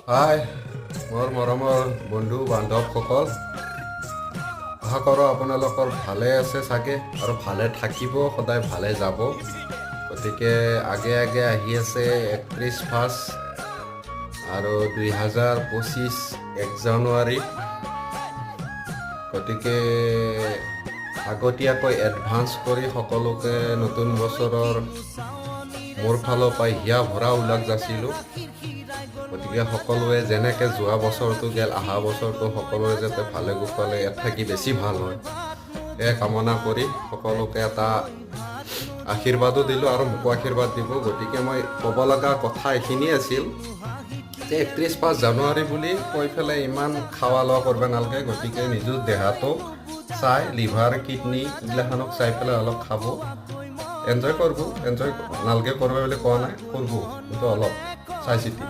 হাই মোৰ মৰমৰ বন্ধু বান্ধৱসকল, আশা কৰোঁ আপোনালোকৰ ভালে আছে চাগে আৰু ভালে থাকিব, সদায় ভালে যাব। গতিকে আগে আহি আছে 31 আৰু 2025 1 জানুৱাৰী। গতিকে আগতীয়াকৈ এডভান্স কৰি সকলোকে নতুন বছৰৰ মোৰ ফালৰ পৰা হিয়া ভৰা উল্লাস যাচিলোঁ। গতিকে সকলোৱে যেনেকৈ যোৱা বছৰটো গেল, অহা বছৰটো সকলোৰে যাতে ভালে কুশলে ইয়াত থাকি বেছি ভাল হয়, এই কামনা কৰি সকলোকে এটা আশীৰ্বাদো দিলোঁ আৰু মোকো আশীৰ্বাদ দিব। গতিকে মই ক'ব লগা কথা এইখিনি আছিল যে 31 জানুৱাৰী বুলি কৈ পেলাই ইমান খাৱা লোৱা কৰিব নালাগে। গতিকে নিজৰ দেহাটোক চাই, লিভাৰ কিডনী এইগিলাখনক চাই পেলাই অলপ খাব, এনজয় কৰিব। এনজয় নালাগে কৰিব বুলি কোৱা নাই, কৰিব, কিন্তু অলপ চাই চিতি।